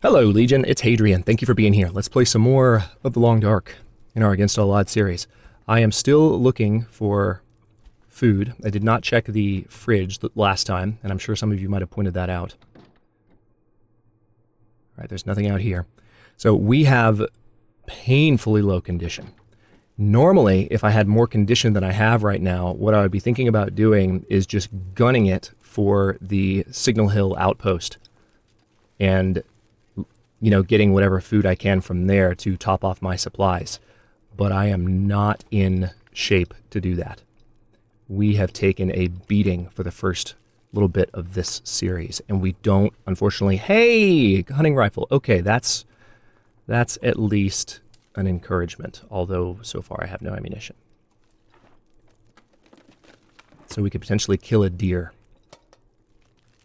Hello, Legion. It's Hadrian. Thank you for being here. Let's play some more of The Long Dark in our Against All Odds series. I am still looking for food. I did not check the fridge last time, and I'm sure some of you might have pointed that out. All right, there's nothing out here. So we have painfully low condition. Normally, if I had more condition than I have right now, what I would be thinking about doing is just gunning it for the Signal Hill outpost and, you know, getting whatever food I can from there to top off my supplies. But I am not in shape to do that. We have taken a beating for the first little bit of this series, and we don't, unfortunately. Hey, hunting rifle. Okay, that's at least an encouragement, although so far I have no ammunition. So we could potentially kill a deer.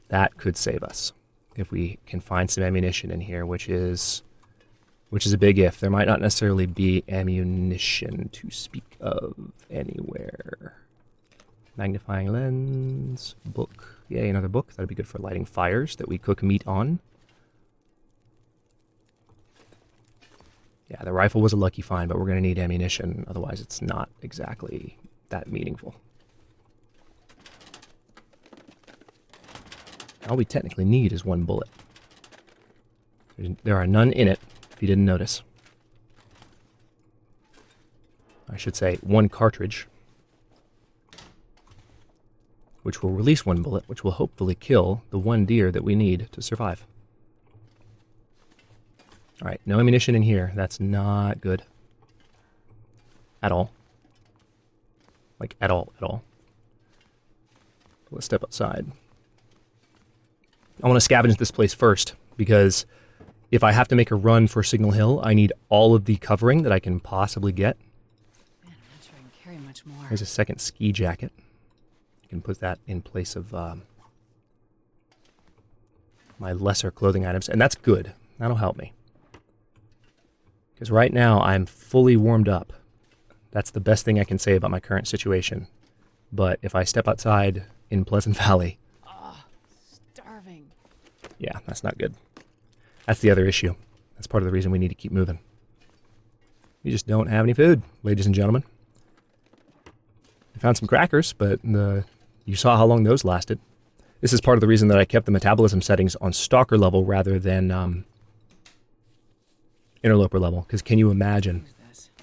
That could save us if we can find some ammunition in here, which is a big if. There might not necessarily be ammunition to speak of anywhere. Magnifying lens, book. Yay, another book. That'd be good for lighting fires that we cook meat on. Yeah, the rifle was a lucky find, but we're going to need ammunition. Otherwise, it's not exactly that meaningful. All we technically need is one bullet. There are none in it, if you didn't notice. I should say one cartridge, which will release one bullet, which will hopefully kill the one deer that we need to survive. All right, no ammunition in here. That's not good. At all. Like, at all, at all. Let's step outside. I want to scavenge this place first, because if I have to make a run for Signal Hill, I need all of the covering that I can possibly get. Man, I'm not sure I can carry much more. There's a second ski jacket. You can put that in place of my lesser clothing items, and that's good. That'll help me. Because right now, I'm fully warmed up. That's the best thing I can say about my current situation. But if I step outside in Pleasant Valley... Starving. Yeah, that's not good. That's the other issue. That's part of the reason we need to keep moving. We just don't have any food, ladies and gentlemen. I found some crackers, but you saw how long those lasted. This is part of the reason that I kept the metabolism settings on Stalker level rather than... Interloper level, because can you imagine?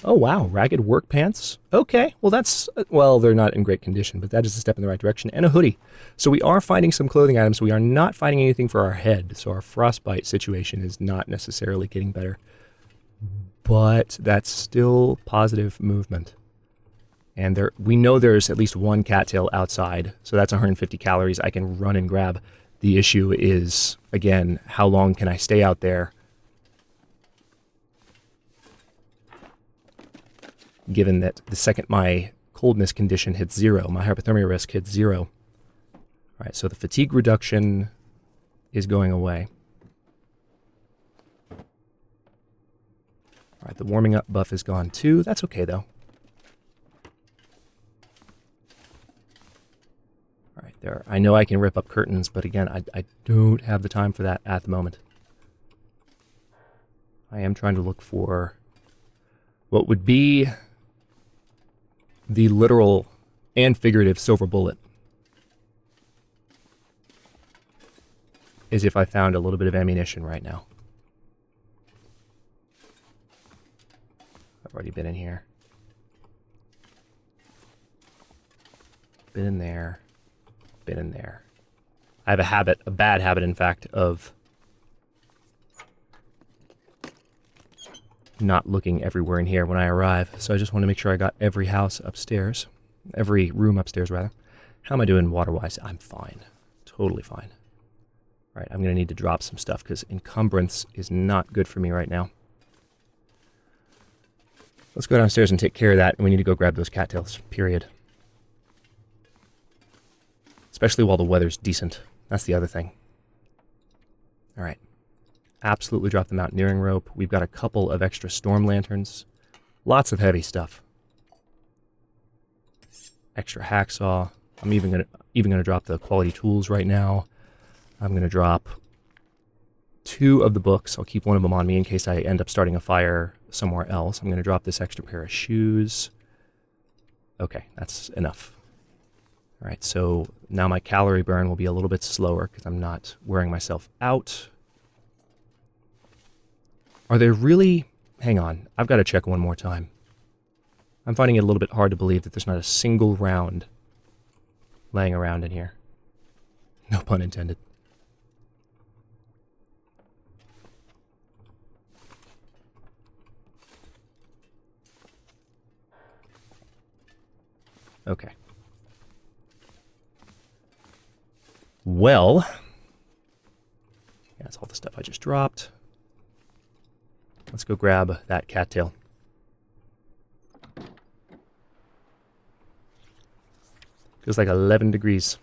Oh wow, ragged work pants. Okay, well well, they're not in great condition, but that is a step in the right direction. And a hoodie. So we are finding some clothing items. We are not finding anything for our head, so our frostbite situation is not necessarily getting better. But that's still positive movement. And we know there's at least one cattail outside, so that's 150 calories I can run and grab. The issue is, again, how long can I stay out there? Given that the second my coldness condition hits 0, my hypothermia risk hits 0. All right, so the fatigue reduction is going away. All right, the warming up buff is gone too. That's okay, though. All right, there. I know I can rip up curtains, but again, I don't have the time for that at the moment. I am trying to look for what would be the literal and figurative silver bullet, is if I found a little bit of ammunition right now. I've already been in here. Been in there. Been in there. I have a habit, a bad habit, in fact, of not looking everywhere in here when I arrive, so I just want to make sure I got every house upstairs, every room upstairs, rather. How am I doing water-wise? I'm fine. Totally fine. All right, I'm going to need to drop some stuff, because encumbrance is not good for me right now. Let's go downstairs and take care of that, and we need to go grab those cattails, period. Especially while the weather's decent. That's the other thing. All right. Absolutely drop the mountaineering rope. We've got a couple of extra storm lanterns. Lots of heavy stuff. Extra hacksaw. I'm even gonna drop the quality tools right now. I'm gonna drop 2 of the books. I'll keep one of them on me in case I end up starting a fire somewhere else. I'm going to drop this extra pair of shoes. Okay, that's enough. All right, so now my calorie burn will be a little bit slower because I'm not wearing myself out. Are there really... Hang on, I've got to check one more time. I'm finding it a little bit hard to believe that there's not a single round laying around in here. No pun intended. Okay. Well, that's all the stuff I just dropped. Let's go grab that cattail. Feels like 11 degrees.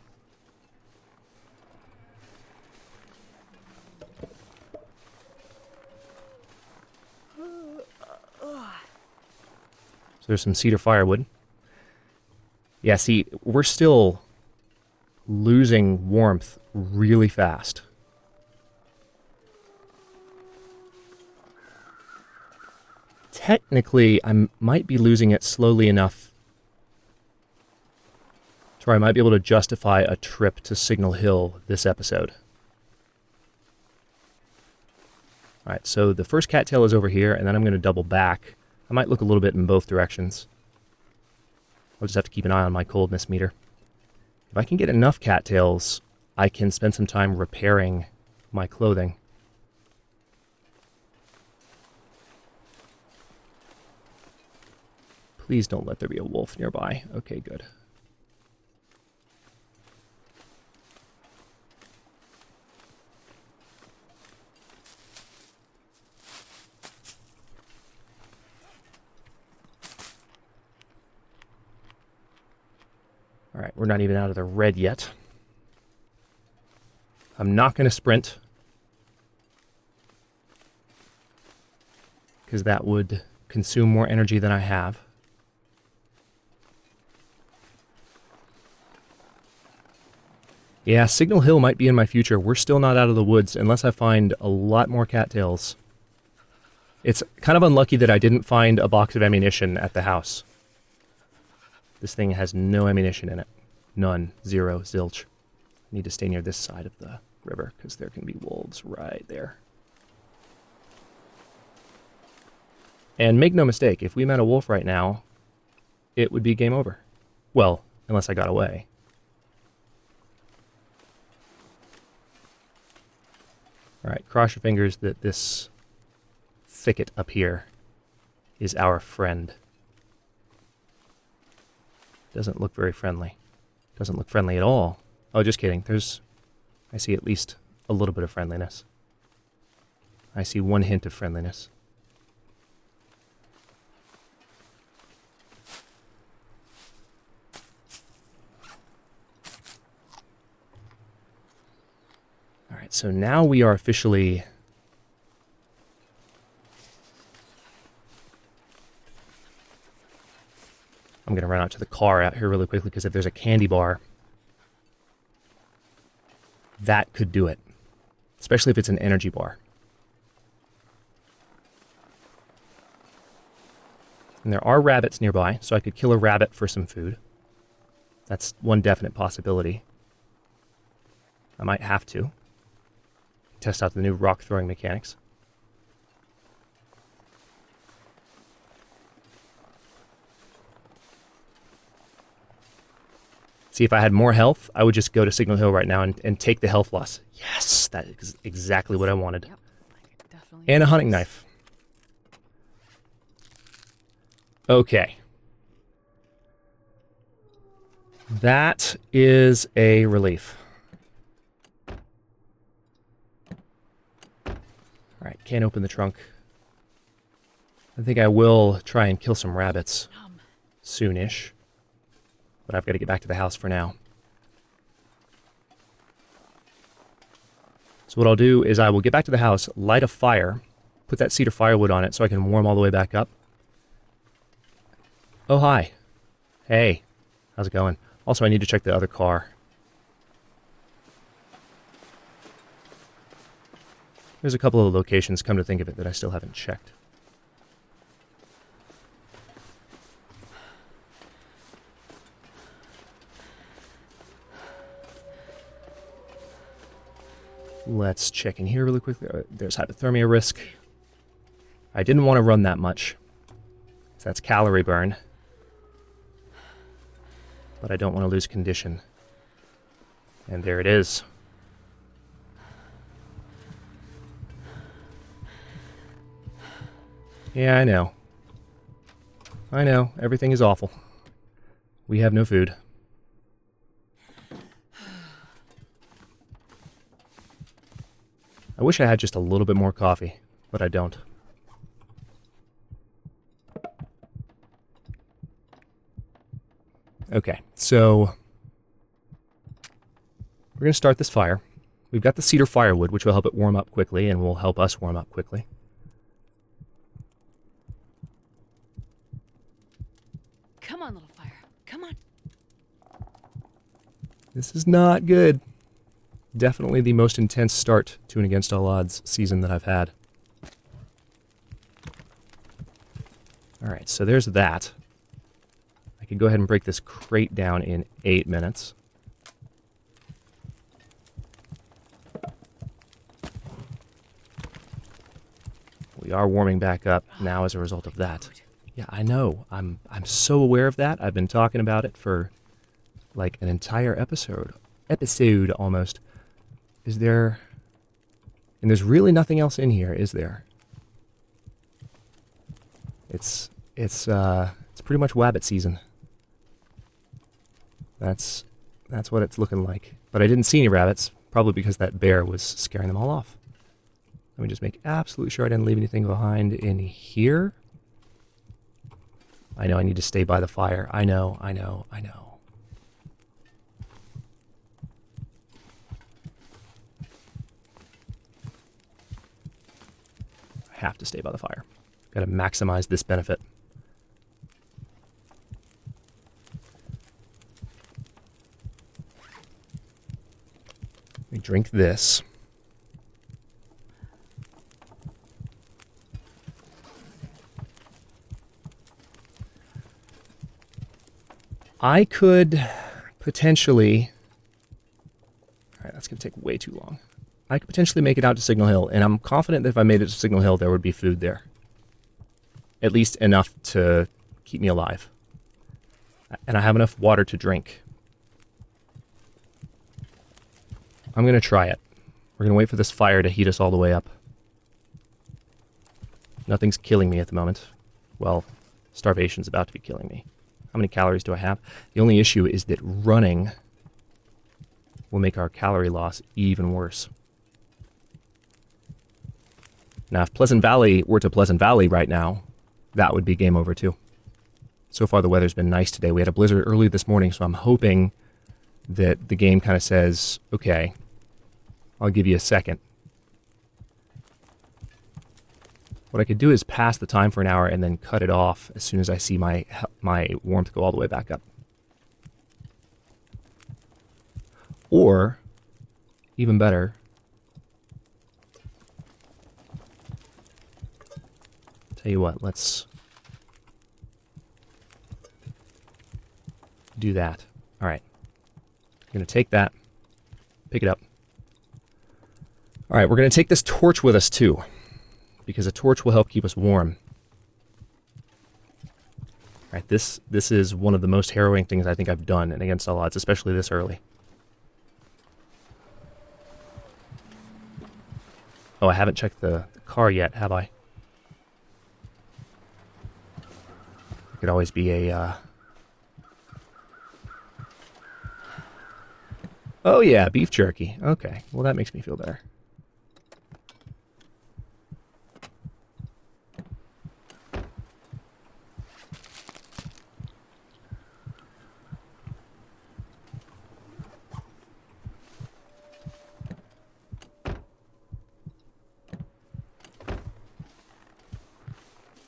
So there's some cedar firewood. Yeah, see, we're still losing warmth really fast. Technically, I might be losing it slowly enough to where I might be able to justify a trip to Signal Hill this episode. Alright, so the first cattail is over here, and then I'm going to double back. I might look a little bit in both directions. I'll just have to keep an eye on my coldness meter. If I can get enough cattails, I can spend some time repairing my clothing. Please don't let there be a wolf nearby. Okay, good. Alright, we're not even out of the red yet. I'm not going to sprint, because that would consume more energy than I have. Yeah, Signal Hill might be in my future. We're still not out of the woods unless I find a lot more cattails. It's kind of unlucky that I didn't find a box of ammunition at the house. This thing has no ammunition in it. None. Zero. Zilch. I need to stay near this side of the river because there can be wolves right there. And make no mistake, if we met a wolf right now, it would be game over. Well, unless I got away. Alright, cross your fingers that this thicket up here is our friend. Doesn't look very friendly. Doesn't look friendly at all. Oh, just kidding. I see at least a little bit of friendliness. I see one hint of friendliness. Alright, so now we are officially... I'm going to run out to the car out here really quickly because if there's a candy bar, that could do it. Especially if it's an energy bar. And there are rabbits nearby, so I could kill a rabbit for some food. That's one definite possibility. I might have to. Test out the new rock throwing mechanics. See, if I had more health, I would just go to Signal Hill right now and take the health loss. Yes, that is exactly what I wanted. Yep, I could definitely And a hunting knife. Okay. That is a relief. Alright, can't open the trunk. I think I will try and kill some rabbits soonish. But I've got to get back to the house for now. So what I'll do is I will get back to the house, light a fire, put that cedar firewood on it so I can warm all the way back up. Oh, hi. Hey. How's it going? Also, I need to check the other car. There's a couple of locations, come to think of it, that I still haven't checked. Let's check in here really quickly. There's hypothermia risk. I didn't want to run that much. So that's calorie burn. But I don't want to lose condition. And there it is. Yeah, I know. I know. Everything is awful. We have no food. I wish I had just a little bit more coffee, but I don't. Okay, so we're going to start this fire. We've got the cedar firewood, which will help it warm up quickly and will help us warm up quickly. Come on, little fire. Come on. This is not good. Definitely the most intense start to an Against All Odds season that I've had. Alright, so there's that. I could go ahead and break this crate down in 8 minutes. We are warming back up now as a result of that. Yeah, I know. I'm so aware of that. I've been talking about it for like an entire episode almost. Is there... And there's really nothing else in here, is there? It's pretty much wabbit season. That's what it's looking like. But I didn't see any rabbits, probably because that bear was scaring them all off. Let me just make absolutely sure I didn't leave anything behind in here. I know I need to stay by the fire. I know. Have to stay by the fire. Got to maximize this benefit. Let me drink this. I could potentially... Alright, that's going to take way too long. I could potentially make it out to Signal Hill, and I'm confident that if I made it to Signal Hill, there would be food there. At least enough to keep me alive. And I have enough water to drink. I'm going to try it. We're going to wait for this fire to heat us all the way up. Nothing's killing me at the moment. Well, starvation's about to be killing me. How many calories do I have? The only issue is that running will make our calorie loss even worse. Now, if Pleasant Valley were to Pleasant Valley right now, that would be game over too. So far, the weather's been nice today. We had a blizzard early this morning, so I'm hoping that the game kind of says, okay, I'll give you a second. What I could do is pass the time for an hour and then cut it off as soon as I see my warmth go all the way back up. Or, even better, tell you what, let's do that. All right. I'm going to take that, pick it up. All right, we're going to take this torch with us too, because a torch will help keep us warm. All right, this is one of the most harrowing things I think I've done in Against All Odds, especially this early. Oh, I haven't checked the car yet, have I? It could always be a... Oh yeah, beef jerky. Okay, well that makes me feel better.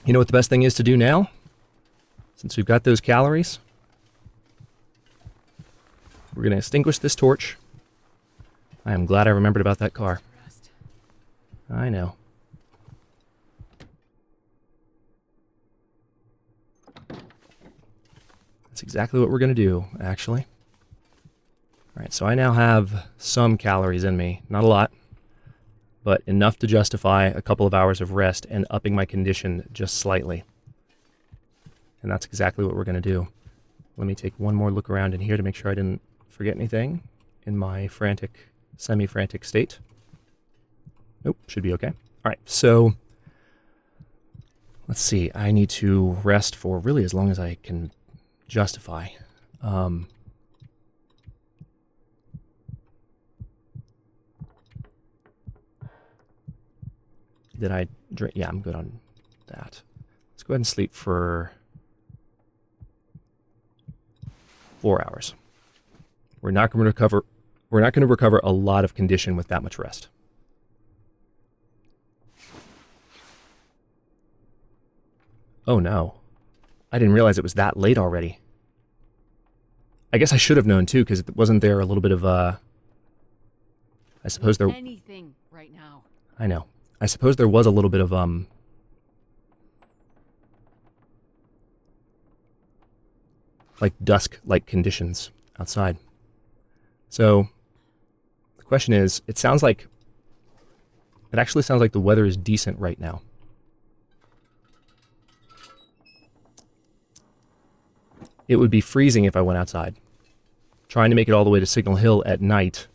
You know what the best thing is to do now? Since we've got those calories, we're going to extinguish this torch. I am glad I remembered about that car. I know. That's exactly what we're going to do, actually. Alright, so I now have some calories in me. Not a lot, but enough to justify a couple of hours of rest and upping my condition just slightly. And that's exactly what we're going to do. Let me take one more look around in here to make sure I didn't forget anything in my frantic, semi-frantic state. Nope, should be okay. Alright, so let's see. I need to rest for really as long as I can justify. Did I drink? Yeah, I'm good on that. Let's go ahead and sleep for 4 hours. We're not going to recover. We're not going to recover a lot of condition with that much rest. Oh no. I didn't realize it was that late already. I guess I should have known too, because wasn't there a little bit of I suppose there... Anything right now. I know. I suppose there was a little bit of like dusk-like conditions outside. So the question is, it actually sounds like the weather is decent right now. It would be freezing if I went outside. Trying to make it all the way to Signal Hill at night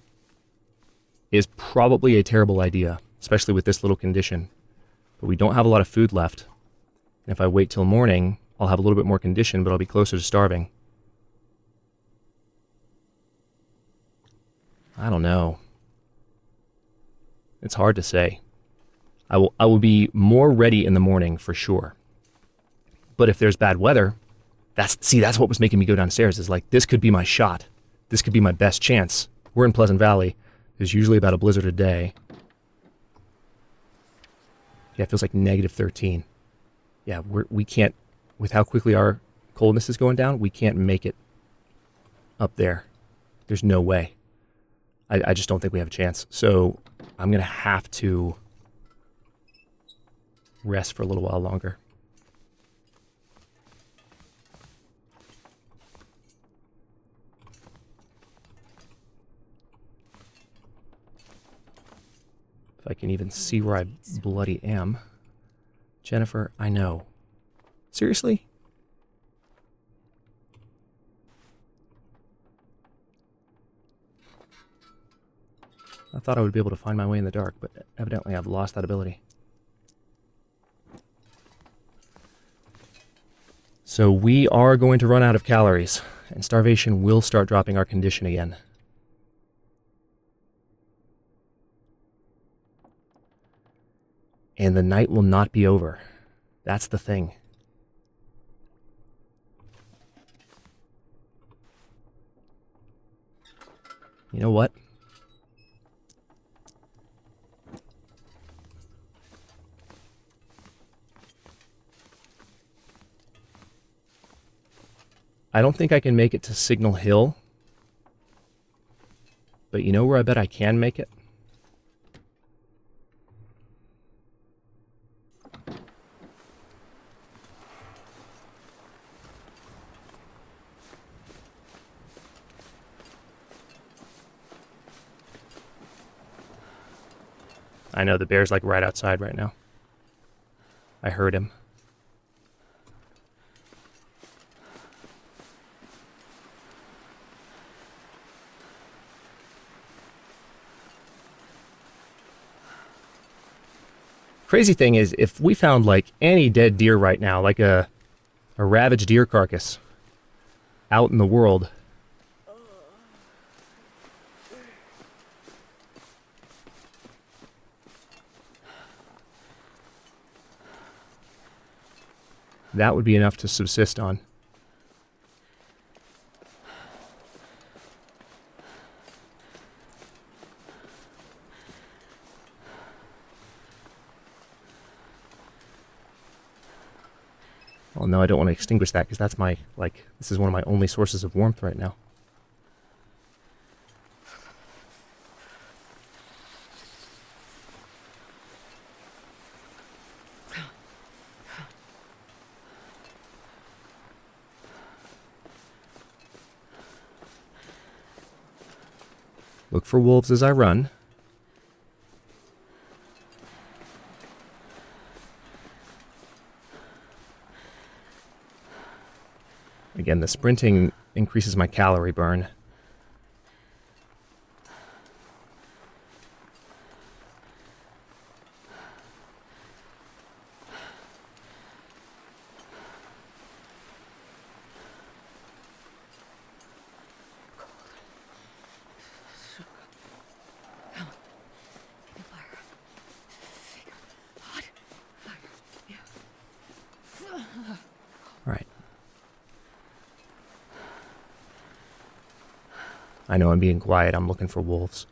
is probably a terrible idea, especially with this little condition. But we don't have a lot of food left. And if I wait till morning, I'll have a little bit more condition, but I'll be closer to starving. I don't know. It's hard to say. I will be more ready in the morning for sure. But if there's bad weather, that's what was making me go downstairs, is like, this could be my shot. This could be my best chance. We're in Pleasant Valley. There's usually about a blizzard a day. Yeah, it feels like -13. Yeah, we can't, with how quickly our coldness is going down, we can't make it up there. There's no way. I just don't think we have a chance. So I'm going to have to rest for a little while longer. If I can even see where I bloody am. Jennifer, I know. Seriously? I thought I would be able to find my way in the dark, but evidently I've lost that ability. So we are going to run out of calories, and starvation will start dropping our condition again. And the night will not be over. That's the thing. You know what? I don't think I can make it to Signal Hill. But you know where I bet I can make it? I know, the bear's like right outside right now. I heard him. Crazy thing is, if we found like any dead deer right now, like a ravaged deer carcass out in the world, that would be enough to subsist on. Well, no, I don't want to extinguish that, because that's my, like, this is one of my only sources of warmth right now. Look for wolves as I run. Again, the sprinting increases my calorie burn. All right. I know I'm being quiet. I'm looking for wolves.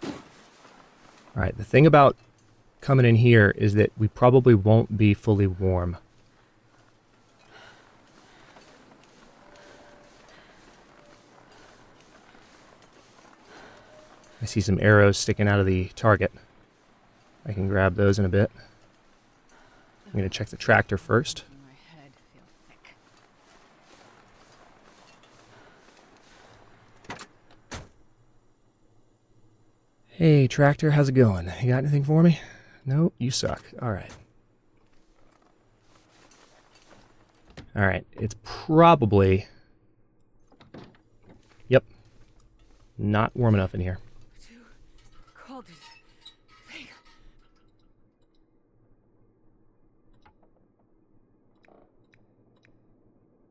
All right. The thing about coming in here is that we probably won't be fully warm. I see some arrows sticking out of the target. I can grab those in a bit. I'm going to check the tractor first. My head feels thick. Hey, tractor, how's it going? You got anything for me? No, you suck. All right. All right, it's probably... Yep. Not warm enough in here. Too cold to think.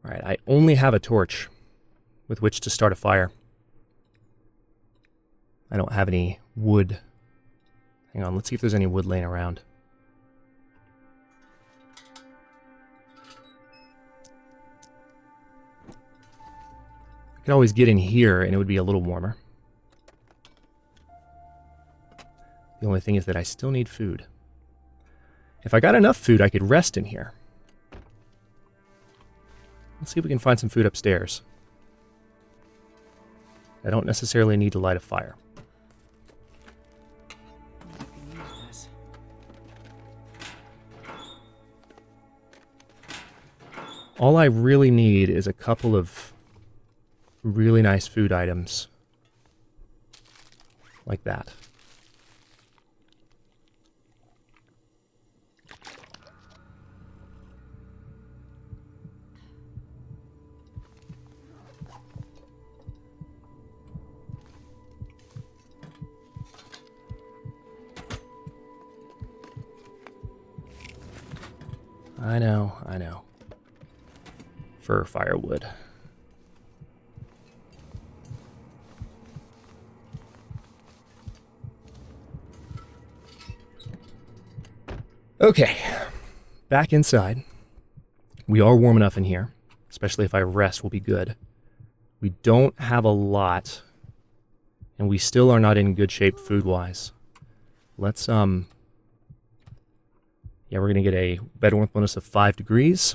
All right, I only have a torch with which to start a fire. I don't have any wood. Hang on, let's see if there's any wood laying around. I could always get in here and it would be a little warmer. The only thing is that I still need food. If I got enough food, I could rest in here. Let's see if we can find some food upstairs. I don't necessarily need to light a fire. I can use this. All I really need is a couple of really nice food items. Like that. I know, I know. Fur firewood. Okay, back inside. We are warm enough in here, especially if I rest will be good. We don't have a lot, and we still are not in good shape food-wise. Let's, yeah, we're going to get a bed warmth bonus of 5 degrees.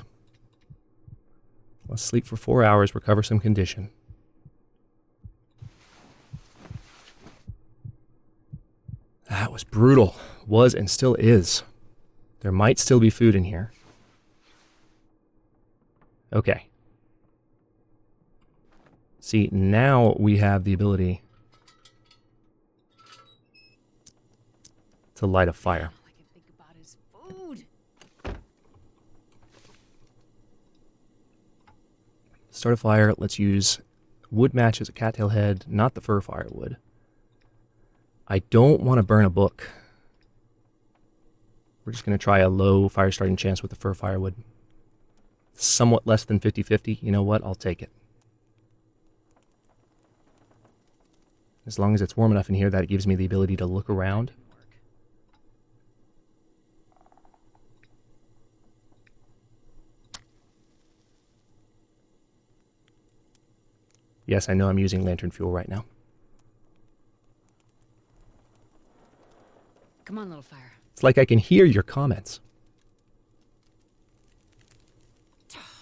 Let's sleep for 4 hours, recover some condition. That was brutal. Was and still is. There might still be food in here. Okay. See, now we have the ability to light a fire. All I can think about is food. Start a fire. Let's use wood match as a cattail head, not the fur firewood. I don't want to burn a book. We're just going to try a low fire starting chance with the fur firewood. Somewhat less than 50-50. You know what? I'll take it. As long as it's warm enough in here, that gives me the ability to look around. Yes, I know I'm using lantern fuel right now. Come on, little fire. It's like I can hear your comments.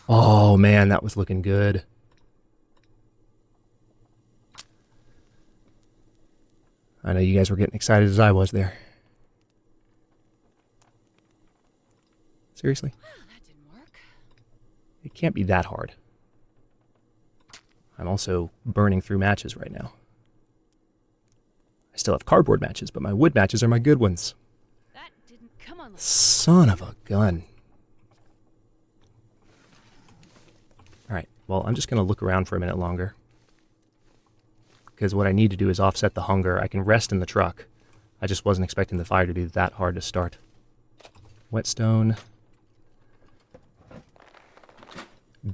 Oh man, that was looking good. I know you guys were getting excited as I was there. Seriously? That didn't work. It can't be that hard. I'm also burning through matches right now. I still have cardboard matches, but my wood matches are my good ones. That didn't come on. Son of a gun. Alright, well, I'm just going to look around for a minute longer. Because what I need to do is offset the hunger. I can rest in the truck. I just wasn't expecting the fire to be that hard to start. Whetstone.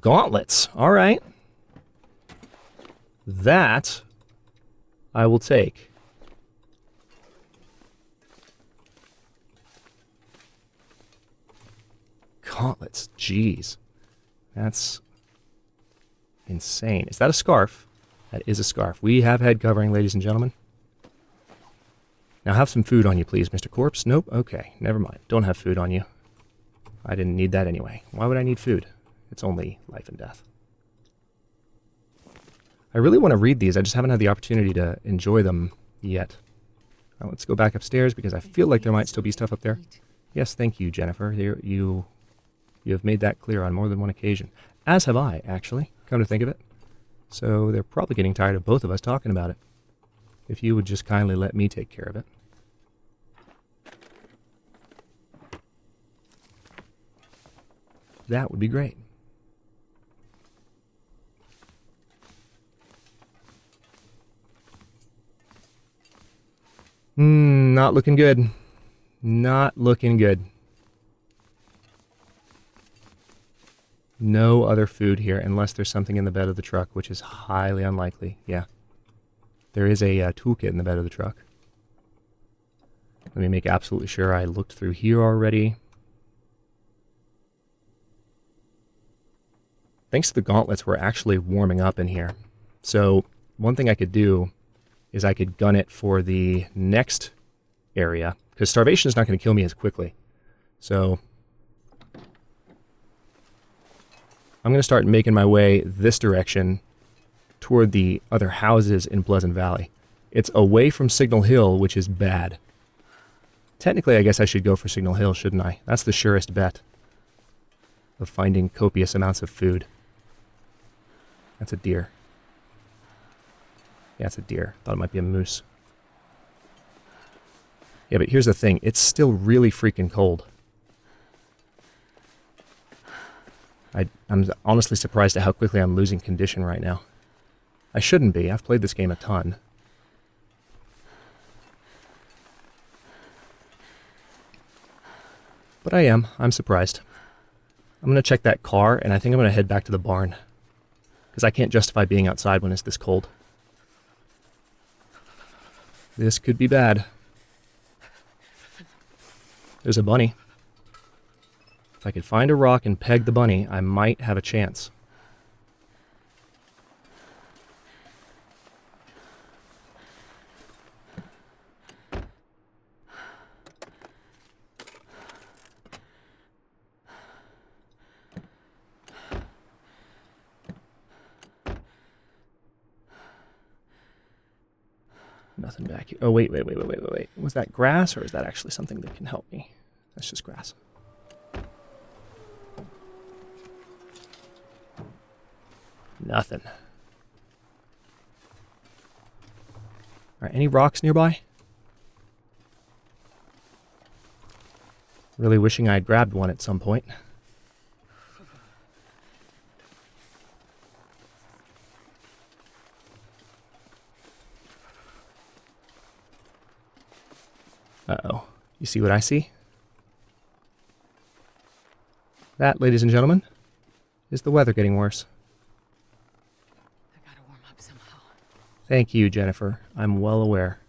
Gauntlets. Alright. That I will take. Gauntlets. Jeez. That's insane. Is that a scarf? That is a scarf. We have head covering, ladies and gentlemen. Now have some food on you, please, Mr. Corpse. Nope. Okay. Never mind. Don't have food on you. I didn't need that anyway. Why would I need food? It's only life and death. I really want to read these. I just haven't had the opportunity to enjoy them yet. Now let's go back upstairs because I feel like there might still be stuff up there. Yes, thank you, Jennifer. You have made that clear on more than one occasion. As have I, actually, come to think of it. So they're probably getting tired of both of us talking about it. If you would just kindly let me take care of it. That would be great. Not looking good. Not looking good. No other food here, unless there's something in the bed of the truck, which is highly unlikely. Yeah. There is a toolkit in the bed of the truck. Let me make absolutely sure I looked through here already. Thanks to the gauntlets, we're actually warming up in here. So one thing I could do is I could gun it for the next area, because starvation is not going to kill me as quickly. So I'm going to start making my way this direction toward the other houses in Pleasant Valley. It's away from Signal Hill, which is bad. Technically, I guess I should go for Signal Hill, shouldn't I? That's the surest bet of finding copious amounts of food. That's a deer. Yeah, it's a deer. Thought it might be a moose. Yeah, but here's the thing. It's still really freaking cold. I'm honestly surprised at how quickly I'm losing condition right now. I shouldn't be. I've played this game a ton. But I am. I'm surprised. I'm going to check that car, and I think I'm going to head back to the barn. Because I can't justify being outside when it's this cold. This could be bad. There's a bunny. If I could find a rock and peg the bunny, I might have a chance. Nothing back here. Oh, wait. Was that grass, or is that actually something that can help me? That's just grass. Nothing. Alright, any rocks nearby? Really wishing I'd grabbed one at some point. Uh-oh. You see what I see? That, ladies and gentlemen, is the weather getting worse. I gotta warm up somehow. Thank you, Jennifer. I'm well aware.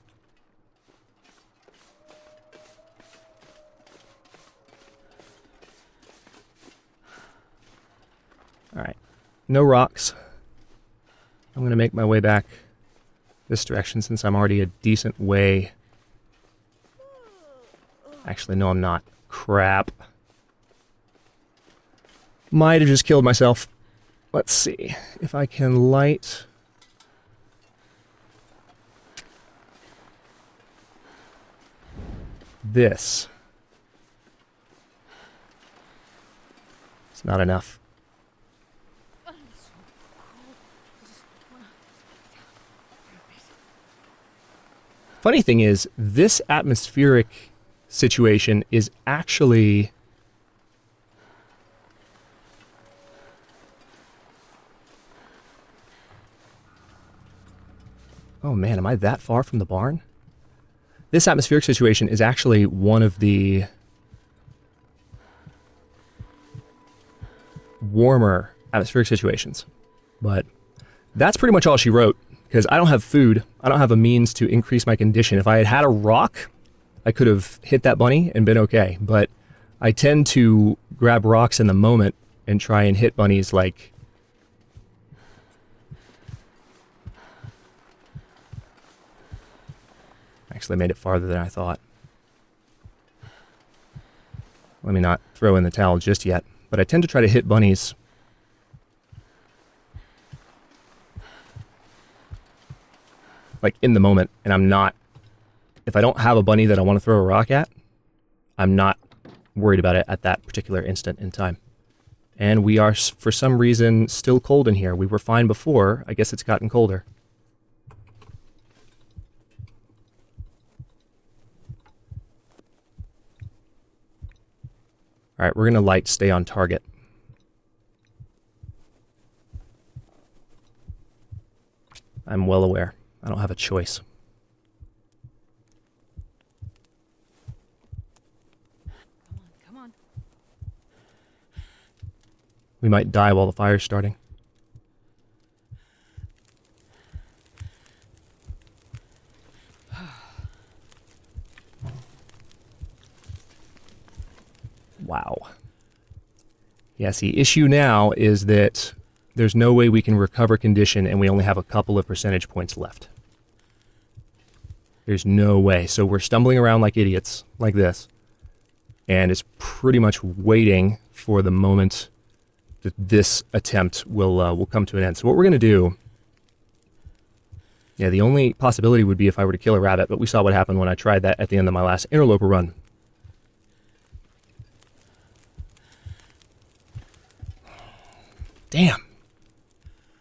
Alright. No rocks. I'm going to make my way back this direction since I'm already a decent way. Actually, no, I'm not. Crap. Might have just killed myself. Let's see if I can light... this. It's not enough. I'm so cold. I just Funny thing is, this atmospheric situation is actually... Oh man, am I that far from the barn? This atmospheric situation is actually one of the warmer atmospheric situations. But that's pretty much all she wrote, because I don't have food. I don't have a means to increase my condition. If I had had a rock, I could have hit that bunny and been okay. But I tend to grab rocks in the moment and try and hit bunnies like... Actually, I made it farther than I thought. Let me not throw in the towel just yet. But I tend to try to hit bunnies like in the moment, and I'm not... If I don't have a bunny that I want to throw a rock at, I'm not worried about it at that particular instant in time. And we are, for some reason, still cold in here. We were fine before. I guess it's gotten colder. Alright, we're going to light stay on target. I'm well aware. I don't have a choice. Come on. We might die while the fire's starting. Wow. Yes, the issue now is that there's no way we can recover condition and we only have a couple of percentage points left. There's no way. So we're stumbling around like idiots, like this. And it's pretty much waiting for the moment that this attempt will come to an end. So what we're going to do... Yeah, the only possibility would be if I were to kill a rabbit, but we saw what happened when I tried that at the end of my last Interloper run. Damn.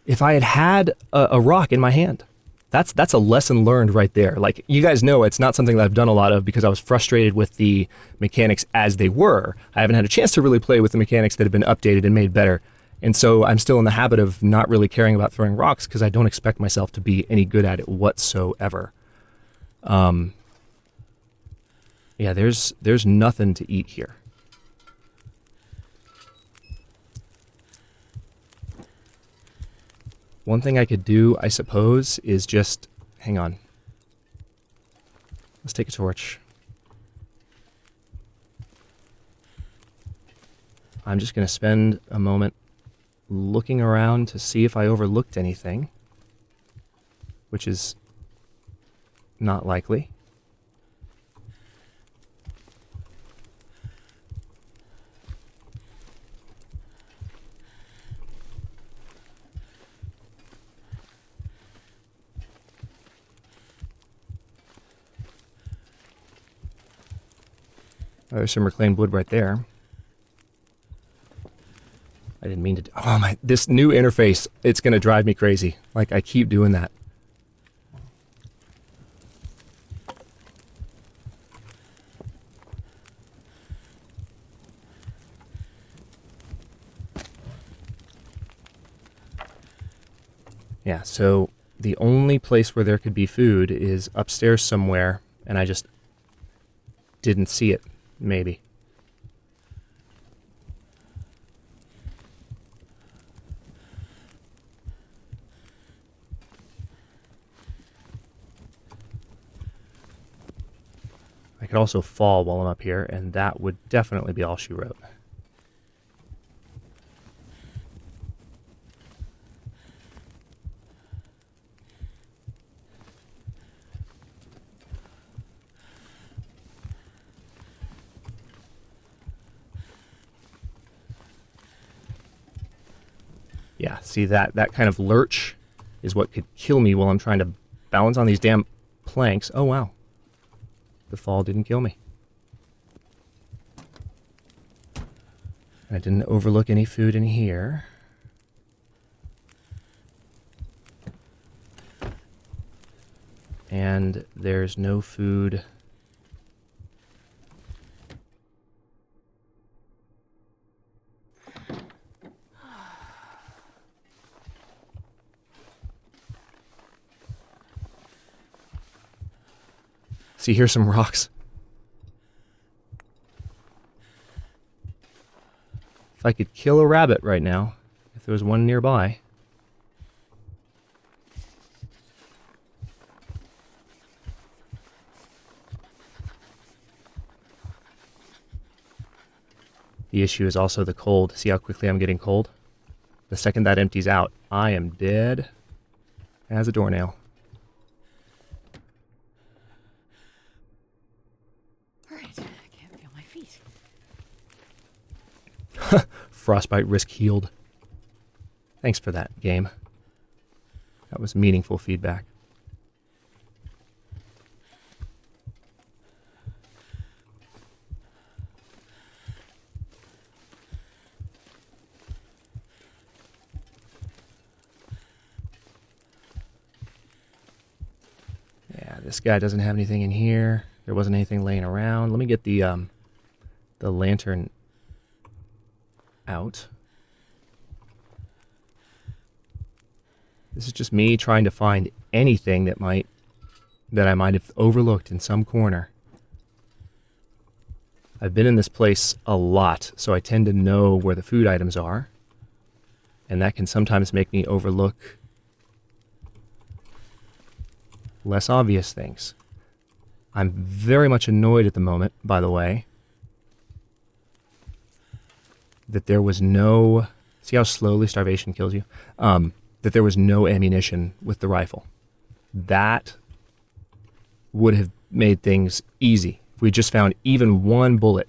If I had had a rock in my hand, that's a lesson learned right there. Like, you guys know it's not something that I've done a lot of because I was frustrated with the mechanics as they were. I haven't had a chance to really play with the mechanics that have been updated and made better. And so I'm still in the habit of not really caring about throwing rocks because I don't expect myself to be any good at it whatsoever. Yeah, there's nothing to eat here. One thing I could do, I suppose, is just... Hang on. Let's take a torch. I'm just going to spend a moment looking around to see if I overlooked anything, which is not likely. Oh, there's some reclaimed wood right there. I didn't mean to... Oh my... This new interface, it's going to drive me crazy. Like, I keep doing that. Yeah, so the only place where there could be food is upstairs somewhere, and I just didn't see it. Maybe. I could also fall while I'm up here, and that would definitely be all she wrote. Yeah, see that kind of lurch is what could kill me while I'm trying to balance on these damn planks. Oh, wow. The fall didn't kill me. I didn't overlook any food in here. And And there's no food. See, here's some rocks. If I could kill a rabbit right now, if there was one nearby. The issue is also the cold. See how quickly I'm getting cold? The second that empties out, I am dead as a doornail. Alright, I can't feel my feet. Frostbite risk healed. Thanks for that, game. That was meaningful feedback. This guy doesn't have anything in here. There wasn't anything laying around. Let me get the lantern out. This is just me trying to find anything that I might have overlooked in some corner. I've been in this place a lot, so I tend to know where the food items are, and that can sometimes make me overlook less obvious things. I'm very much annoyed at the moment, by the way, that there was no... See how slowly starvation kills you? That there was no ammunition with the rifle. That would have made things easy. If we just found even one bullet.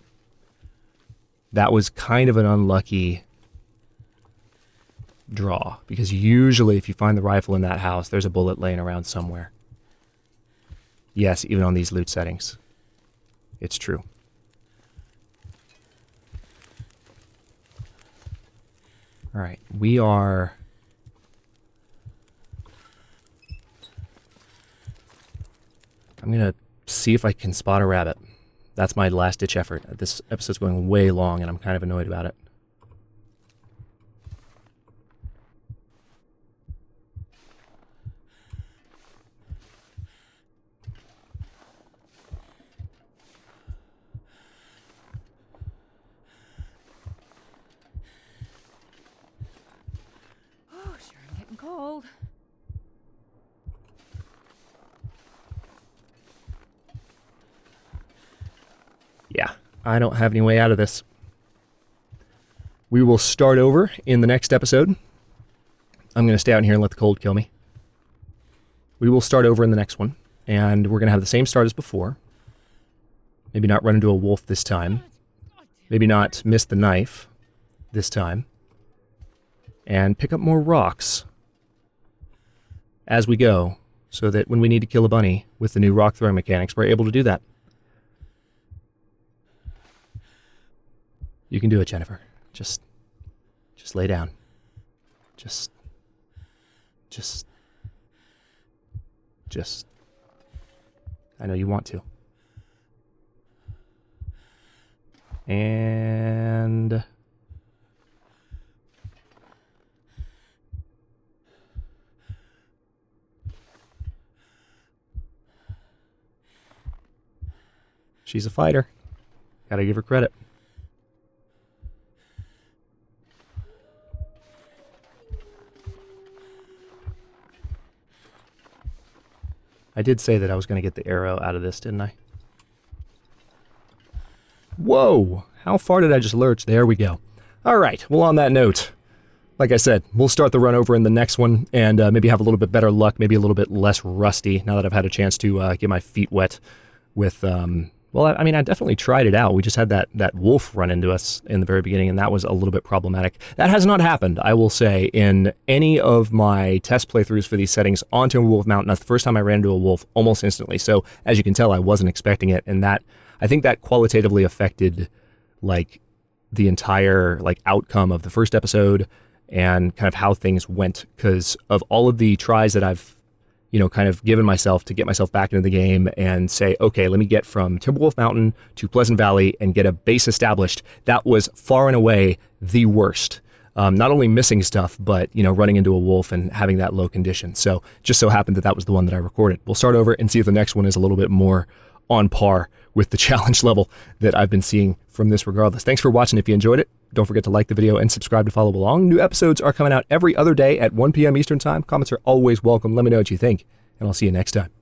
That was kind of an unlucky draw, because usually if you find the rifle in that house, there's a bullet laying around somewhere. Yes, even on these loot settings. It's true. Alright, we are... I'm going to see if I can spot a rabbit. That's my last-ditch effort. This episode's going way long, and I'm kind of annoyed about it. Oh, sure, I'm getting cold. Yeah, I don't have any way out of this. We will start over in the next episode. I'm going to stay out here and let the cold kill me. We will start over in the next one, and we're going to have the same start as before. Maybe not run into a wolf this time. Maybe not miss the knife this time. And pick up more rocks as we go, so that when we need to kill a bunny with the new rock throwing mechanics, we're able to do that. You can do it, Jennifer. Just lay down. Just. I know you want to. And... she's a fighter. Gotta give her credit. I did say that I was going to get the arrow out of this, didn't I? Whoa! How far did I just lurch? There we go. Alright, well on that note, like I said, we'll start the run over in the next one, and maybe have a little bit better luck, maybe a little bit less rusty, now that I've had a chance to get my feet wet with... well, I mean, I definitely tried it out. We just had that wolf run into us in the very beginning, and that was a little bit problematic. That has not happened, I will say, in any of my test playthroughs for these settings on Timberwolf Mountain. That's the first time I ran into a wolf almost instantly. So, as you can tell, I wasn't expecting it, and that I think that qualitatively affected, like, the entire, like, outcome of the first episode and kind of how things went, because of all of the tries that I've kind of given myself to get myself back into the game and say, okay, let me get from Timberwolf Mountain to Pleasant Valley and get a base established. That was far and away the worst. Not only missing stuff, but, running into a wolf and having that low condition. So just so happened that was the one that I recorded. We'll start over and see if the next one is a little bit more on par with the challenge level that I've been seeing from this regardless. Thanks for watching. If you enjoyed it, don't forget to like the video and subscribe to follow along. New episodes are coming out every other day at 1 p.m. Eastern Time. Comments are always welcome. Let me know what you think, and I'll see you next time.